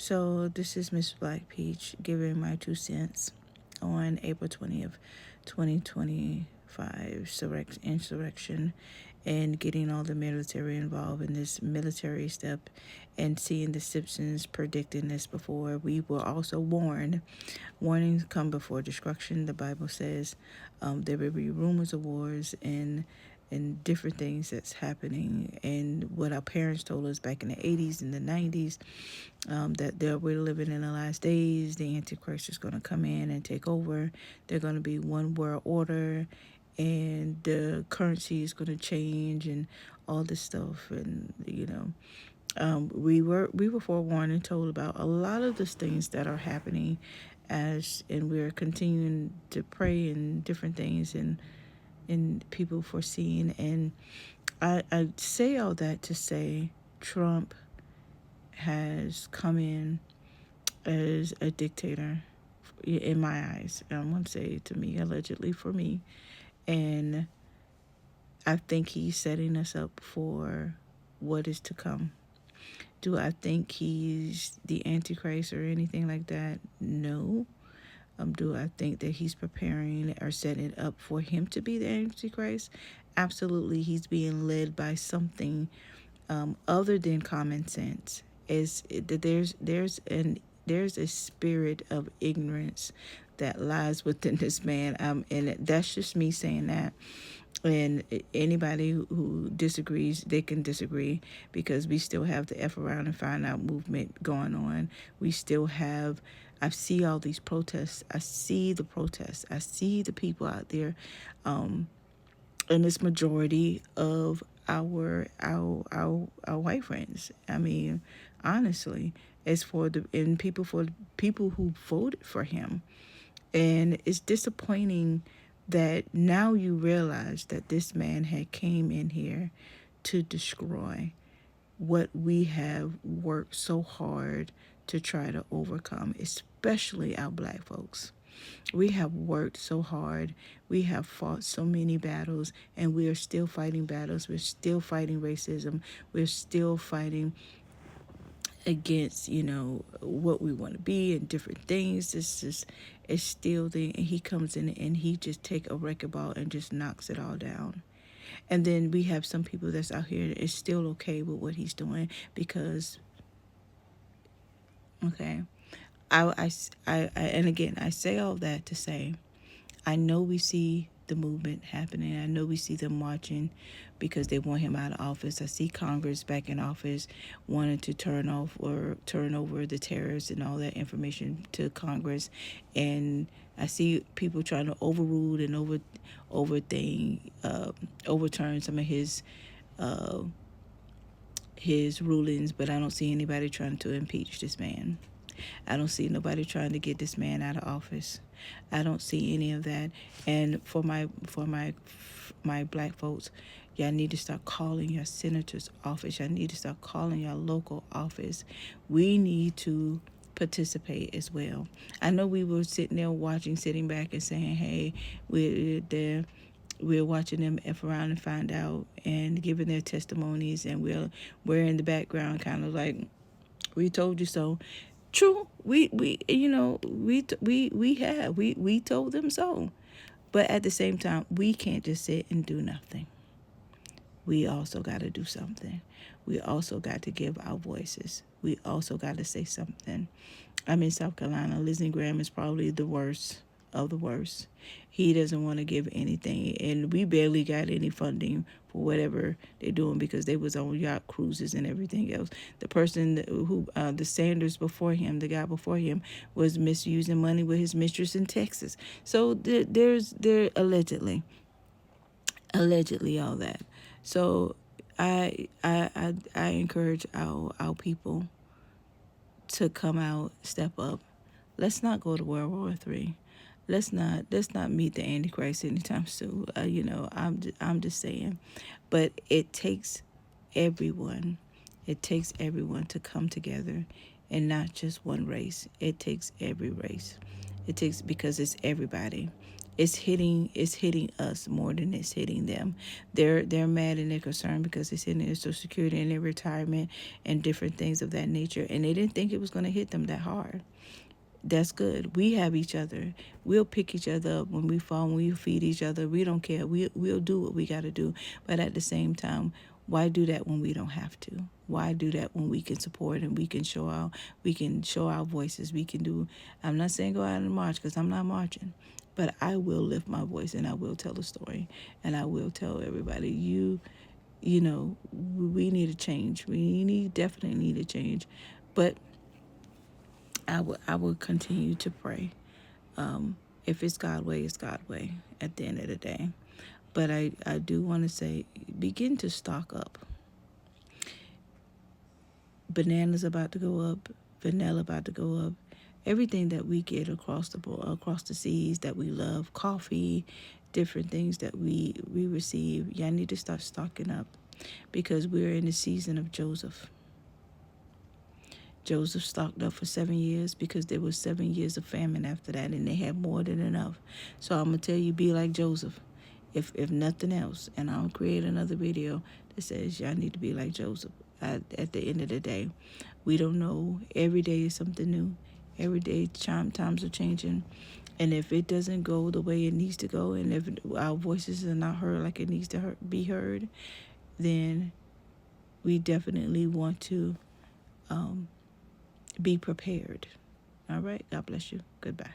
So this is Mrs.BlackPeach giving my 2 cents on April 20th, 2025 insurrection and getting all the military involved in this military step and seeing the Simpsons predicting this before. We were also warned. Warnings come before destruction. The Bible says there will be rumors of wars and different things that's happening, and what our parents told us back in the 80s and the 90s, that we're living in the last days. The Antichrist is going to come in and take over. They're going to be one world order, and the currency is going to change and all this stuff. And we were forewarned and told about a lot of the things that are happening, and we're continuing to pray and different things, and people foreseeing. And I say all that to say Trump has come in as a dictator in my eyes. I'm going to say to me, allegedly for me. And I think he's setting us up for what is to come. Do I think he's the Antichrist or anything like that? No. Do I think that he's preparing or setting it up for him to be the Antichrist? Absolutely. He's being led by something other than common sense. There's a spirit of ignorance that lies within this man, and that's just me saying that. And anybody who disagrees, they can disagree, because we still have the F around and find out movement going on. We still have, I see all these protests. I see the protests. I see the people out there. And it's majority of our white friends. I mean, honestly, it's for people who voted for him. And it's disappointing that now you realize that this man had came in here to destroy what we have worked so hard to try to overcome, especially our black folks. We have worked so hard. We have fought so many battles, and we are still fighting battles. We're still fighting racism. We're still fighting against, what we want to be and different things. It's still the, and he comes in and he just take a wrecking ball and just knocks it all down. And then we have some people that's out here that is still okay with what he's doing because, okay, and again, I say all that to say, I know we see the movement happening. I know we see them marching because they want him out of office. I see Congress back in office wanting to turn off or turn over the tariffs and all that information to Congress. And I see people trying to overrule and overturn some of his rulings, but I don't see anybody trying to impeach this man. I don't see nobody trying to get this man out of office. I don't see any of that. And for my black folks, y'all need to start calling your senator's office. Y'all need to start calling your local office. We need to participate as well. I know we were sitting there watching, sitting back and saying, hey, we're there. We're watching them F around and find out and giving their testimonies, and we're in the background kind of like, we told you so. True, we told them so, but at the same time, we can't just sit and do nothing. We also got to do something. We also got to give our voices. We also got to say something. I'm in South Carolina. Lindsey Graham is probably the worst of the worst. He doesn't want to give anything, and we barely got any funding for whatever they're doing because they was on yacht cruises and everything else. The person the Sanders before him, the guy before him, was misusing money with his mistress in Texas. So there allegedly all that. So I encourage our people to come out, step up. Let's not go to World War III. Let's not meet the Antichrist anytime soon. I'm just saying, but it takes everyone. It takes everyone to come together, and not just one race. It takes every race. It takes, because it's everybody. it's hitting us more than it's hitting them. They're mad and they're concerned because it's hitting their social security and their retirement and different things of that nature, and they didn't think it was going to hit them that hard. That's good. We have each other. We'll pick each other up when we fall. When we feed each other, we don't care. We'll do what we got to do. But at the same time, why do that when we don't have to? Why do that when we can support and we can show our voices. We can do. I'm not saying go out and march because I'm not marching, but I will lift my voice and I will tell the story and I will tell everybody you know we need a change. Definitely need a change, but I will continue to pray. If it's God way, it's God way at the end of the day. But I do want to say, begin to stock up. Bananas about to go up, vanilla about to go up. Everything that we get across the board, across the seas that we love, coffee, different things that we receive. Y'all need to start stocking up because we're in the season of Joseph. Joseph stocked up for 7 years because there was 7 years of famine after that, and they had more than enough. So I'm gonna tell you, be like Joseph, if nothing else. And I'll create another video that says y'all need to be like Joseph. At the end of the day, we don't know. Every day is something new. Every day, times are changing. And if it doesn't go the way it needs to go, and if our voices are not heard like it needs to be heard, then we definitely want to be prepared. All right. God bless you. Goodbye.